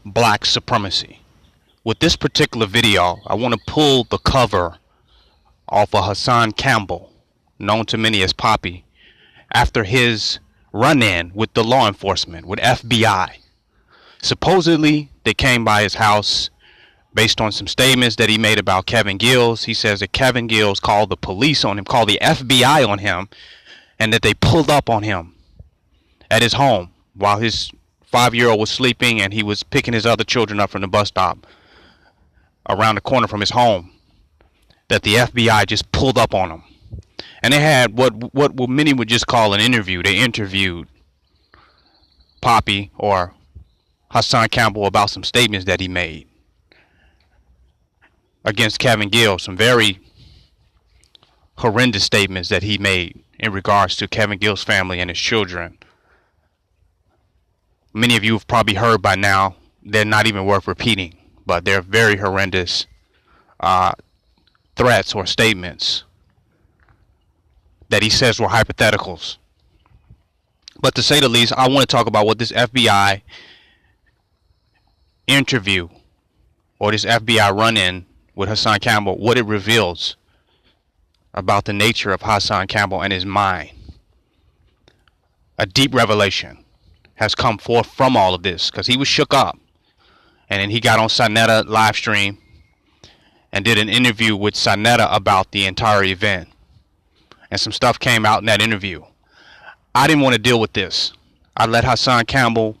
black supremacy. With this particular video, I want to pull the cover off of Hassan Campbell, known to many as Poppy, after his run-in with the law enforcement, with FBI. Supposedly, they came by his house based on some statements that he made about Kevin Gills. He says that Kevin Gills called the police on him, called the FBI on him, and that they pulled up on him at his home while his 5-year-old was sleeping and he was picking his other children up from the bus stop around the corner from his home, that the FBI just pulled up on him. And they had what many would just call an interview. They interviewed Poppy or Hassan Campbell about some statements that he made against Kevin Gills, some very horrendous statements that he made in regards to Kevin Gills' family and his children. Many of you have probably heard by now. They're not even worth repeating, but they're very horrendous threats or statements that he says were hypotheticals. But to say the least, I want to talk about what this FBI interview or this FBI run-in with Hassan Campbell, what it reveals about the nature of Hassan Campbell and his mind. A deep revelation has come forth from all of this, because he was shook up, and then he got on Sanetta live stream and did an interview with Sanetta about the entire event, and some stuff came out in that interview. I didn't want to deal with this. I let Hassan Campbell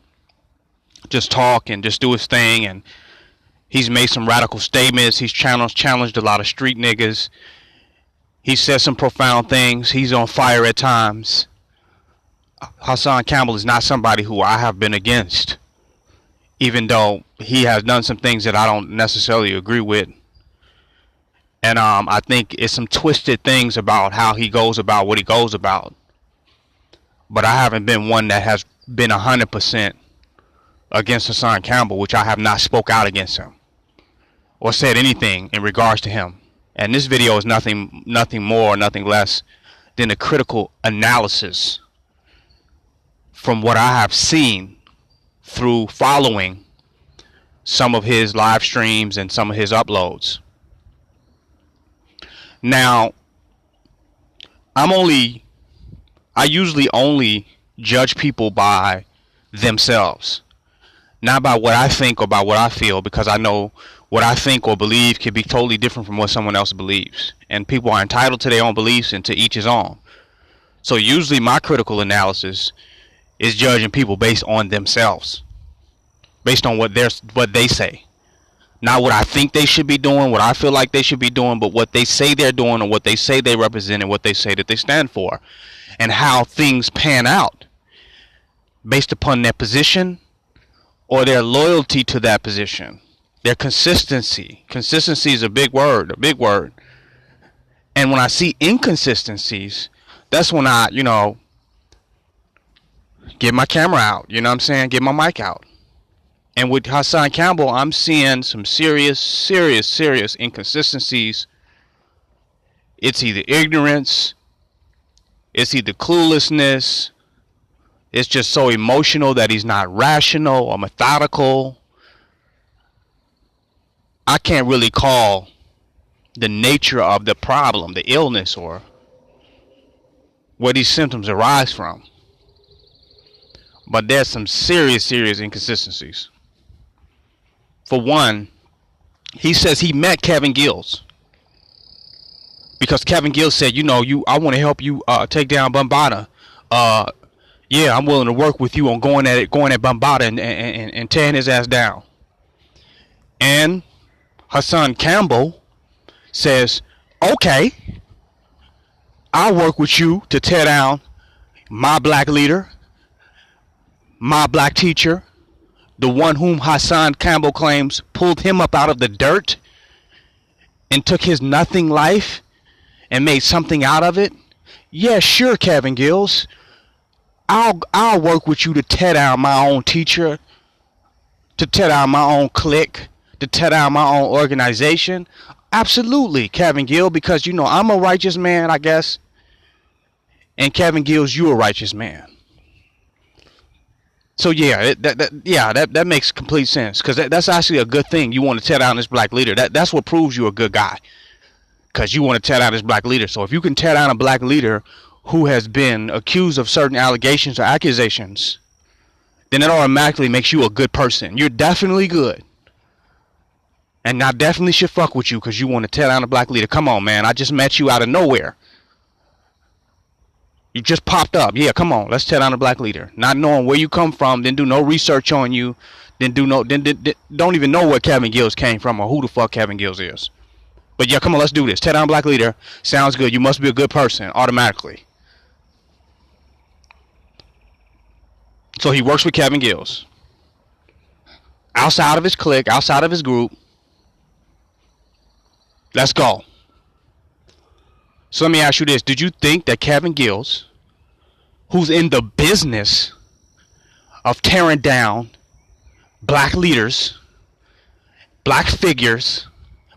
just talk and just do his thing, and he's made some radical statements. He's challenged a lot of street niggas. He said some profound things. He's on fire at times. Hassan Campbell is not somebody who I have been against, even though he has done some things that I don't necessarily agree with. And I think it's some twisted things about how he goes about what he goes about. But I haven't been one that has been 100% against Hassan Campbell, which I have not spoke out against him or said anything in regards to him. And this video is nothing more, nothing less than a critical analysis from what I have seen through following some of his live streams and some of his uploads. Now, I usually only judge people by themselves, not by what I think or by what I feel, because I know what I think or believe can be totally different from what someone else believes. And people are entitled to their own beliefs, and to each his own. So usually my critical analysis is judging people based on themselves, based on what they say. Not what I think they should be doing, what I feel like they should be doing, but what they say they're doing, or what they say they represent, and what they say that they stand for, and how things pan out based upon their position or their loyalty to that position, their consistency. Consistency is a big word, And when I see inconsistencies, that's when I, get my camera out, get my mic out. And with Hassan Campbell, I'm seeing some serious inconsistencies. It's either ignorance, it's either cluelessness, it's just so emotional that he's not rational or methodical. I can't really call the nature of the problem, the illness, or where these symptoms arise from. But there's some serious inconsistencies. For one, he says he met Kevin Gills because Kevin Gills said, I want to help you take down Bambaataa. Yeah, I'm willing to work with you on going at Bambaataa and tearing his ass down. And Hassan Campbell says, okay, I'll work with you to tear down my black leader, my black teacher, the one whom Hassan Campbell claims pulled him up out of the dirt and took his nothing life and made something out of it. Yeah, sure, Kevin Gills. I'll work with you to tear down my own teacher, to tear down my own clique, to tear down my own organization. Absolutely, Kevin Gills, because I'm a righteous man, I guess. And Kevin Gills, you a righteous man. So yeah, that makes complete sense, because that's actually a good thing. You want to tear down this black leader. That's what proves you're a good guy, because you want to tear down this black leader. So if you can tear down a black leader who has been accused of certain allegations or accusations, then it automatically makes you a good person. You're definitely good. And I definitely should fuck with you because you want to tear down a black leader. Come on, man. I just met you out of nowhere. You just popped up. Yeah, come on. Let's tear down a black leader. Not knowing where you come from, didn't do no research on you, don't even know where Kevin Gills came from or who the fuck Kevin Gills is. But yeah, come on, let's do this. Tear down a black leader. Sounds good. You must be a good person automatically. So he works with Kevin Gills. Outside of his clique, outside of his group. Let's go. So let me ask you this. Did you think that Kevin Gills, who's in the business of tearing down black leaders, black figures,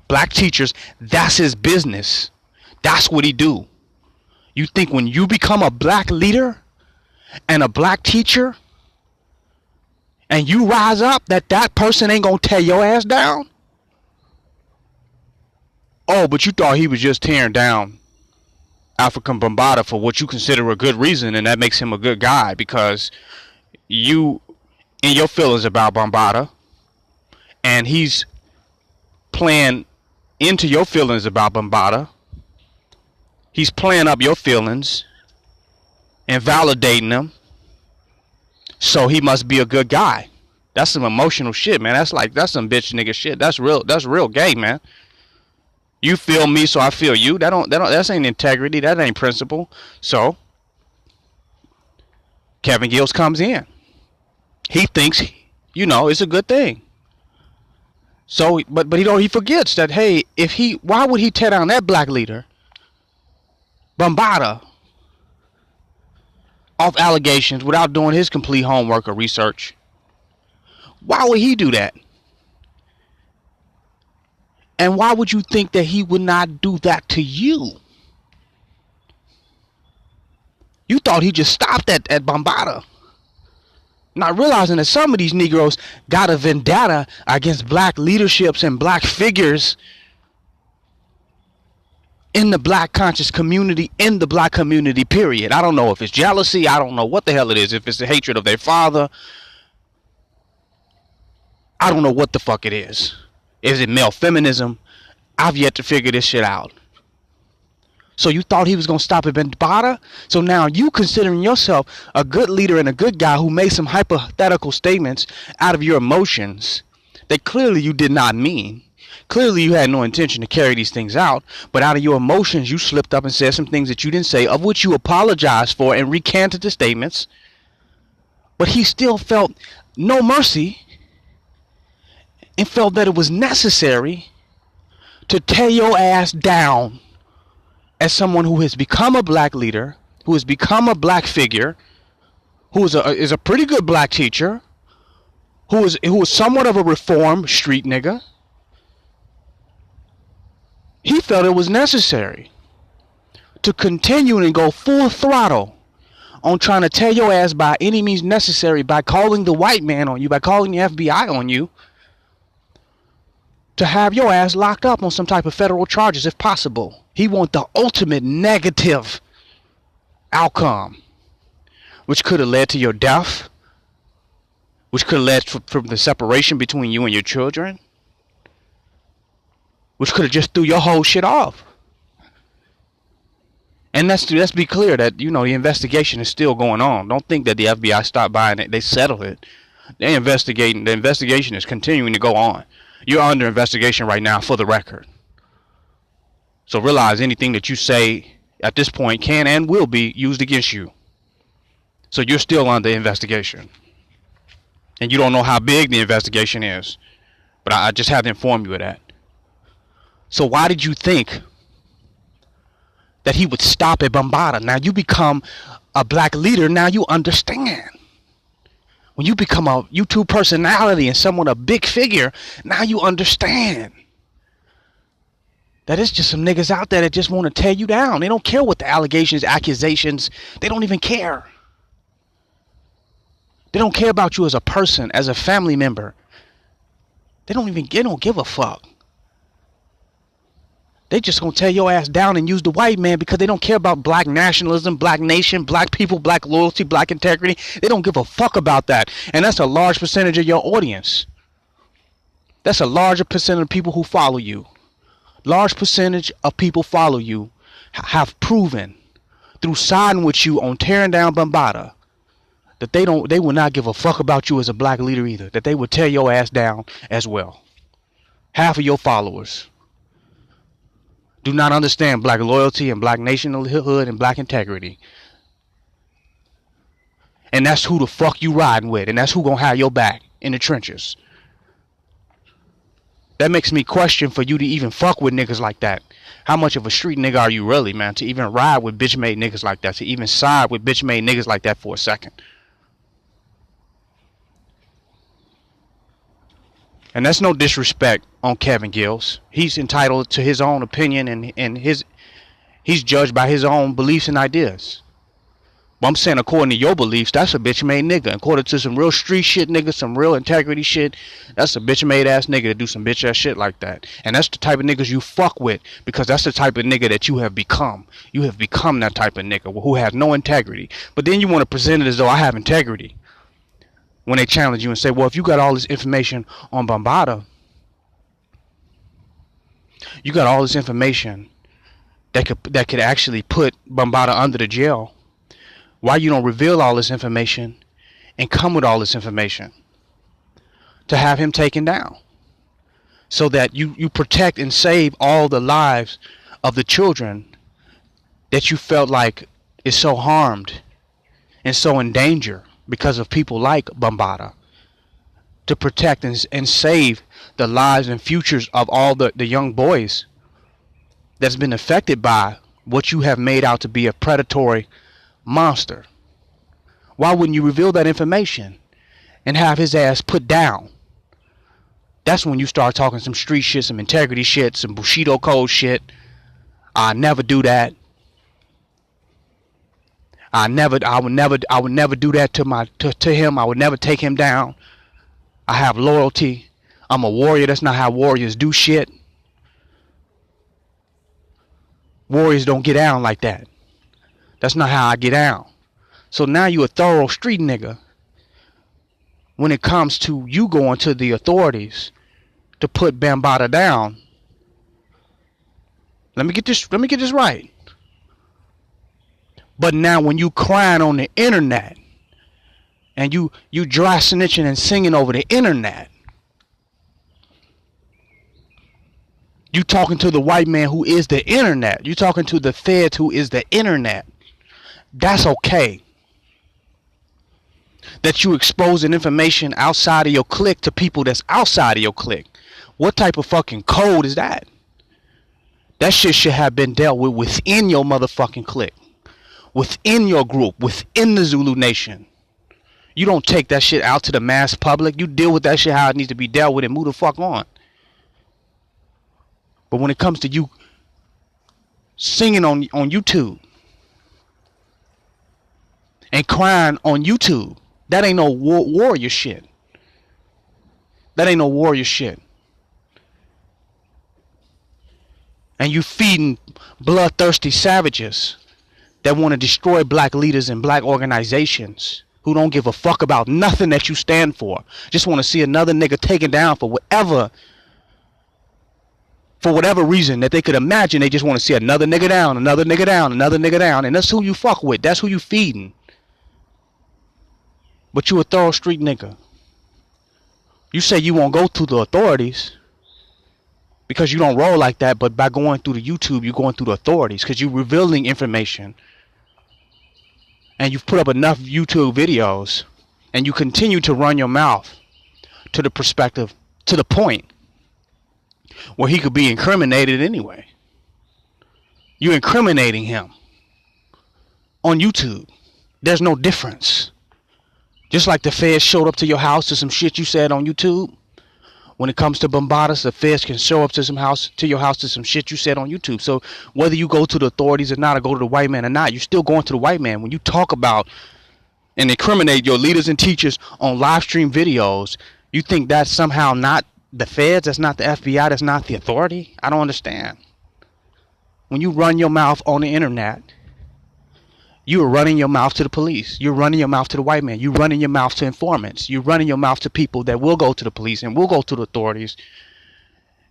black teachers, that's his business. That's what he do. You think when you become a black leader and a black teacher and you rise up, that person ain't gonna tear your ass down? Oh, but you thought he was just tearing down African Bambaataa for what you consider a good reason, and that makes him a good guy because you in your feelings about Bambaataa, and he's playing into your feelings about Bambaataa. He's playing up your feelings and validating them, so he must be a good guy. That's some emotional shit, man. That's some bitch nigga shit. That's real gay, man. You feel me, so I feel you. That ain't integrity. That ain't principle. So Kevin Gills comes in. He thinks, it's a good thing. So, but he forgets that, hey, why would he tear down that black leader, Bambaataa, off allegations without doing his complete homework or research? Why would he do that? And why would you think that he would not do that to you? You thought he just stopped at Bambaataa, not realizing that some of these Negroes got a vendetta against black leaderships and black figures in the black conscious community, in the black community, period. I don't know if it's jealousy. I don't know what the hell it is. If it's the hatred of their father. I don't know what the fuck it is. Is it male feminism? I've yet to figure this shit out. So you thought he was going to stop at Bambaataa? So now you considering yourself a good leader and a good guy who made some hypothetical statements out of your emotions that clearly you did not mean. Clearly you had no intention to carry these things out, but out of your emotions you slipped up and said some things that you didn't say, of which you apologized for and recanted the statements. But he still felt no mercy and felt that it was necessary to tear your ass down as someone who has become a black leader, who has become a black figure, who is a pretty good black teacher, who is somewhat of a reformed street nigga. He felt it was necessary to continue and go full throttle on trying to tear your ass by any means necessary, by calling the white man on you, by calling the FBI on you, to have your ass locked up on some type of federal charges if possible. He wants the ultimate negative outcome, which could have led to your death, which could have led from the separation between you and your children, which could have just threw your whole shit off. And let's be clear that, the investigation is still going on. Don't think that the FBI stopped by and they settled it. They're investigating. The investigation is continuing to go on. You're under investigation right now, for the record. So realize anything that you say at this point can and will be used against you. So you're still under investigation. And you don't know how big the investigation is. But I just have to inform you of that. So why did you think that he would stop at Bambaataa? Now you become a black leader. Now you understand. When you become a YouTube personality and someone a big figure, now you understand that it's just some niggas out there that just want to tear you down. They don't care what the allegations, accusations, they don't even care. They don't care about you as a person, as a family member. They don't give a fuck. They just gonna tear your ass down and use the white man because they don't care about black nationalism, black nation, black people, black loyalty, black integrity. They don't give a fuck about that. And that's a large percentage of your audience. That's a larger percentage of people who follow you. Large percentage of people follow you have proven through siding with you on tearing down Bambaataa that they will not give a fuck about you as a black leader either. That they would tear your ass down as well. Half of your followers do not understand black loyalty and black nationhood and black integrity. And that's who the fuck you riding with. And that's who gonna have your back in the trenches. That makes me question for you to even fuck with niggas like that. How much of a street nigga are you really, man? To even ride with bitch made niggas like that. To even side with bitch made niggas like that for a second. And that's no disrespect on Kevin Gills. He's entitled to his own opinion and he's judged by his own beliefs and ideas. But I'm saying according to your beliefs, that's a bitch made nigga. According to some real street shit nigga, some real integrity shit, that's a bitch made ass nigga to do some bitch ass shit like that. And that's the type of niggas you fuck with because that's the type of nigga that you have become. You have become that type of nigga who has no integrity. But then you want to present it as though I have integrity. When they challenge you and say, well, if you got all this information on Bambaataa, you got all this information that could actually put Bambaataa under the jail, why you don't reveal all this information and come with all this information to have him taken down so that you protect and save all the lives of the children that you felt like is so harmed and so in danger because of people like Bambaataa, to protect and save the lives and futures of all the young boys that's been affected by what you have made out to be a predatory monster. Why wouldn't you reveal that information and have his ass put down? That's when you start talking some street shit, some integrity shit, some Bushido code shit. I never do that. I would never do that to him. I would never take him down. I have loyalty. I'm a warrior. That's not how warriors do shit. Warriors don't get down like that. That's not how I get down. So now you a thorough street nigga when it comes to you going to the authorities to put Bambaataa down. Let me get this right. But now when you crying on the internet and you dry snitching and singing over the internet, you talking to the white man who is the internet. You talking to the feds who is the internet. That's okay. That you exposing information outside of your clique to people that's outside of your clique. What type of fucking code is that? That shit should have been dealt with within your motherfucking clique. Within your group, within the Zulu Nation. You don't take that shit out to the mass public. You deal with that shit how it needs to be dealt with and move the fuck on. But when it comes to you singing on YouTube and crying on YouTube, that ain't no warrior shit. That ain't no warrior shit. And you feeding bloodthirsty savages that want to destroy black leaders and black organizations who don't give a fuck about nothing that you stand for. Just want to see another nigga taken down for whatever reason that they could imagine. They just want to see another nigga down, another nigga down, another nigga down. And that's who you fuck with. That's who you feeding. But you a thorough street nigga. You say you won't go to the authorities because you don't roll like that, but by going through the YouTube, you're going through the authorities because you're revealing information. And you've put up enough YouTube videos and you continue to run your mouth to the perspective, to the point where he could be incriminated anyway. You're incriminating him on YouTube. There's no difference. Just like the feds showed up to your house to some shit you said on YouTube. When it comes to Bambaataa, the feds can show up to your house to some shit you said on YouTube. So whether you go to the authorities or not, or go to the white man or not, you're still going to the white man. When you talk about and incriminate your leaders and teachers on live stream videos, you think that's somehow not the feds, that's not the FBI, that's not the authority? I don't understand. When you run your mouth on the internet, you are running your mouth to the police. You're running your mouth to the white man. You're running your mouth to informants. You're running your mouth to people that will go to the police and will go to the authorities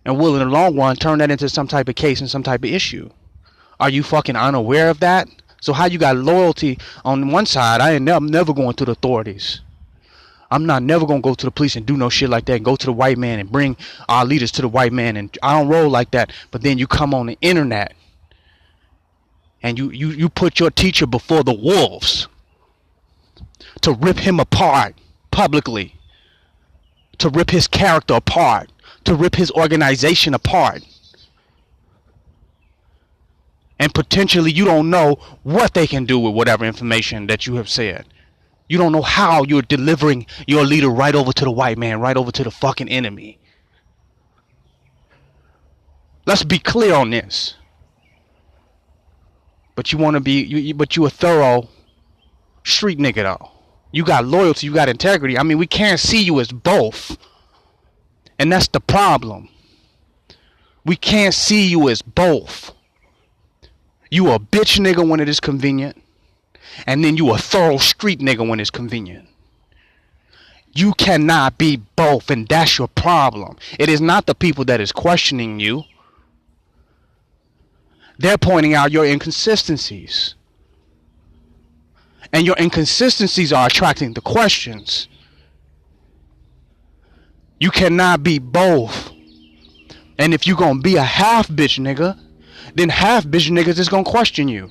and will, in the long run, turn that into some type of case and some type of issue. Are you fucking unaware of that? So how you got loyalty on one side? I'm never going to the authorities. I'm not never going to go to the police and do no shit like that and go to the white man and bring our leaders to the white man, and I don't roll like that. But then you come on the internet and you put your teacher before the wolves to rip him apart publicly, to rip his character apart, to rip his organization apart. And potentially you don't know what they can do with whatever information that you have said. You don't know how you're delivering your leader right over to the white man, right over to the fucking enemy. Let's be clear on this. But you want to be, but you a thorough street nigga though. You got loyalty, you got integrity. I mean, we can't see you as both. And that's the problem. We can't see you as both. You a bitch nigga when it is convenient. And then you a thorough street nigga when it's convenient. You cannot be both, and that's your problem. It is not the people that is questioning you. They're pointing out your inconsistencies. And your inconsistencies are attracting the questions. You cannot be both. And if you're going to be a half bitch nigga, then half bitch niggas is going to question you.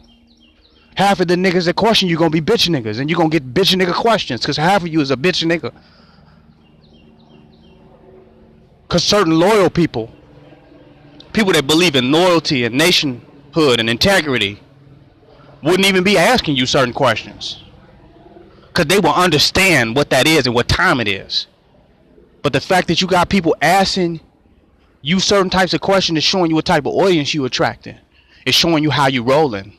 Half of the niggas that question you going to be bitch niggas, and you're going to get bitch nigga questions because half of you is a bitch nigga. Because certain loyal people that believe in loyalty and nationhood and integrity, wouldn't even be asking you certain questions. Because they will understand what that is and what time it is. But the fact that you got people asking you certain types of questions is showing you what type of audience you attracting. It's showing you how you rolling.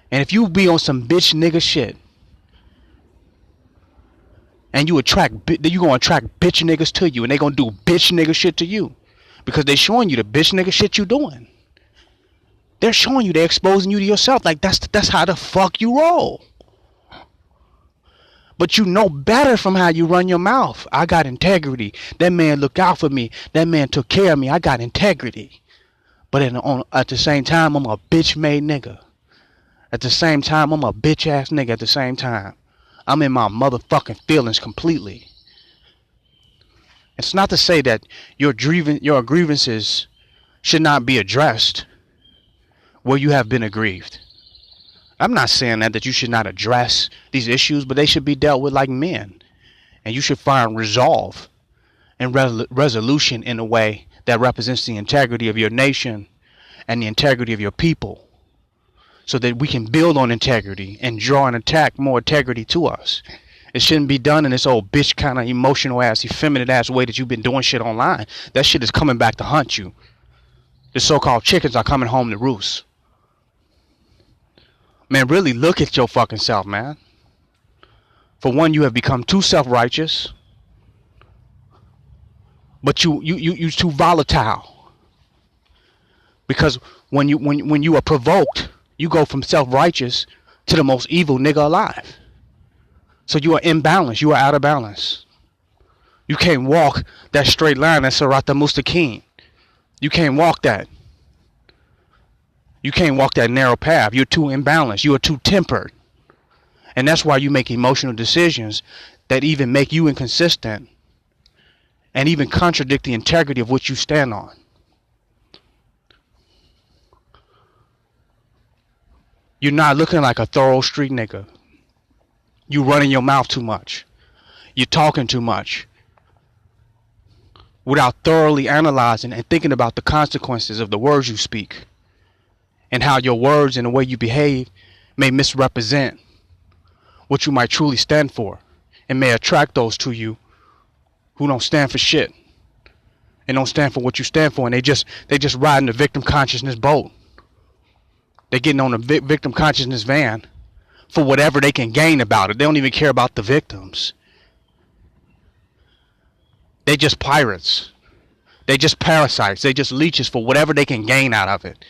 And if you be on some bitch nigga shit, and you're gonna attract bitch niggas to you, and they gonna do bitch nigga shit to you, because they showing you the bitch nigga shit you doing. They're showing you, they're exposing you to yourself. Like that's how the fuck you roll. But you know better from how you run your mouth. I got integrity. That man looked out for me. That man took care of me. I got integrity. But at the same time, I'm a bitch made nigga. At the same time, I'm a bitch ass nigga. At the same time, I'm in my motherfucking feelings completely. It's not to say that your grievances should not be addressed where you have been aggrieved. I'm not saying that you should not address these issues, but they should be dealt with like men. And you should find resolve and resolution in a way that represents the integrity of your nation and the integrity of your people, so that we can build on integrity and draw and attack more integrity to us. It shouldn't be done in this old bitch kind of emotional ass, effeminate ass way that you've been doing shit online. That shit is coming back to hunt you. The so-called chickens are coming home to roost. Man, really look at your fucking self, man. For one, you have become too self-righteous. But you too volatile. Because when you are provoked, you go from self-righteous to the most evil nigga alive. So you are imbalanced. You are out of balance. You can't walk that straight line that's Sarata Mustaqim. You can't walk that. You can't walk that narrow path. You're too imbalanced. You are too tempered. And that's why you make emotional decisions that even make you inconsistent and even contradict the integrity of what you stand on. You're not looking like a thorough street nigga. You running your mouth too much. You're talking too much without thoroughly analyzing and thinking about the consequences of the words you speak, and how your words and the way you behave may misrepresent what you might truly stand for, and may attract those to you who don't stand for shit and don't stand for what you stand for, and they just riding the victim consciousness boat. They're getting on the victim consciousness van, for whatever they can gain about it. They don't even care about the victims. They just pirates. They just parasites. They just leeches for whatever they can gain out of it.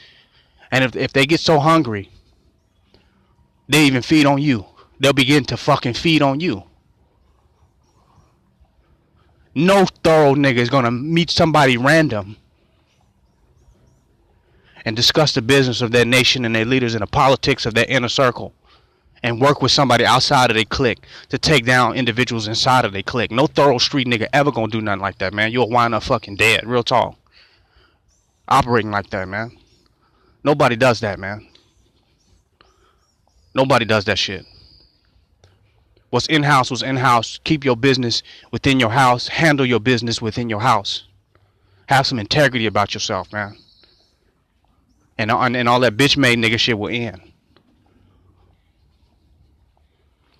And if they get so hungry, they even feed on you. They'll begin to fucking feed on you. No thorough nigga is gonna meet somebody random and discuss the business of their nation and their leaders and the politics of their inner circle and work with somebody outside of their clique to take down individuals inside of their clique. No thorough street nigga ever gonna do nothing like that, man. You'll wind up fucking dead, real talk. Operating like that, man. Nobody does that, man. Nobody does that shit. What's in-house was in-house. Keep your business within your house. Handle your business within your house. Have some integrity about yourself, man. And all that bitch-made nigga shit will end.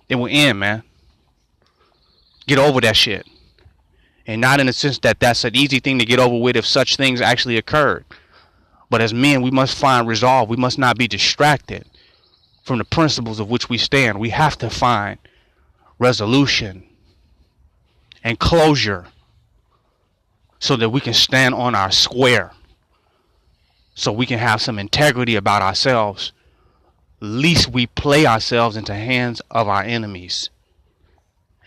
It will end, man. Get over that shit. And not in the sense that that's an easy thing to get over with if such things actually occurred. But as men, we must find resolve. We must not be distracted from the principles of which we stand. We have to find resolution and closure so that we can stand on our square, so we can have some integrity about ourselves, lest we play ourselves into hands of our enemies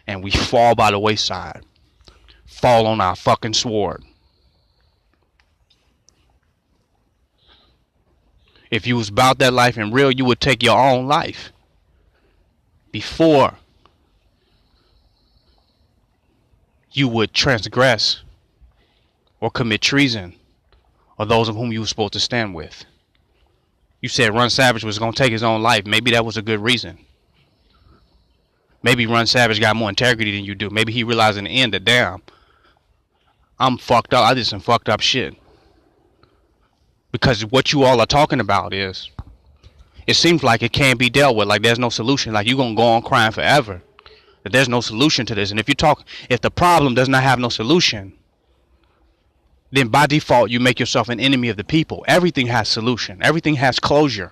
and we fall by the wayside, fall on our fucking sword. If you was about that life and real, you would take your own life before you would transgress or commit treason or those of whom you were supposed to stand with. You said Run Savage was going to take his own life. Maybe that was a good reason. Maybe Run Savage got more integrity than you do. Maybe he realized in the end that, damn, I'm fucked up. I did some fucked up shit. Because what you all are talking about is, it seems like it can't be dealt with. Like there's no solution. Like you're going to go on crying forever. That there's no solution to this. And if the problem does not have no solution, then by default you make yourself an enemy of the people. Everything has solution. Everything has closure.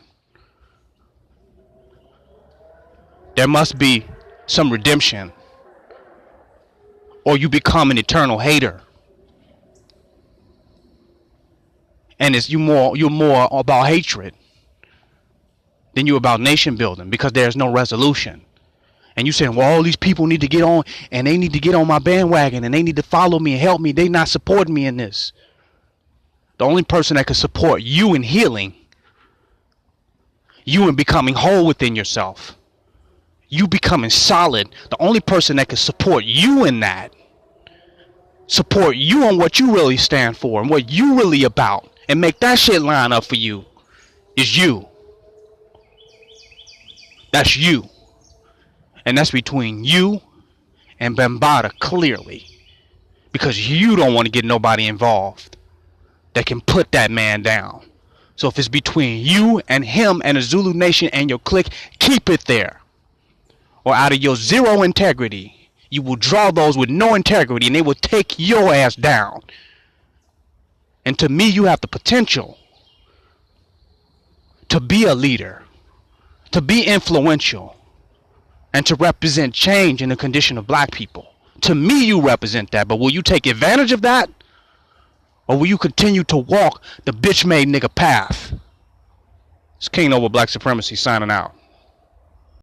There must be some redemption, or you become an eternal hater. And you're more about hatred than you're about nation building, because there's no resolution. And you saying, well, all these people need to get on, and they need to get on my bandwagon, and they need to follow me and help me. They not supporting me in this. The only person that can support you in healing, you in becoming whole within yourself, you becoming solid, the only person that can support you in that, support you on what you really stand for and what you really about, and make that shit line up for you, is you. That's you. And that's between you and Bambaataa, clearly. Because you don't want to get nobody involved that can put that man down. So if it's between you and him and the Zulu Nation and your clique, keep it there. Or out of your zero integrity, you will draw those with no integrity and they will take your ass down. And to me, you have the potential to be a leader, to be influential, and to represent change in the condition of black people. To me, you represent that. But will you take advantage of that? Or will you continue to walk the bitch-made nigga path? It's King Noble Black Supremacy signing out.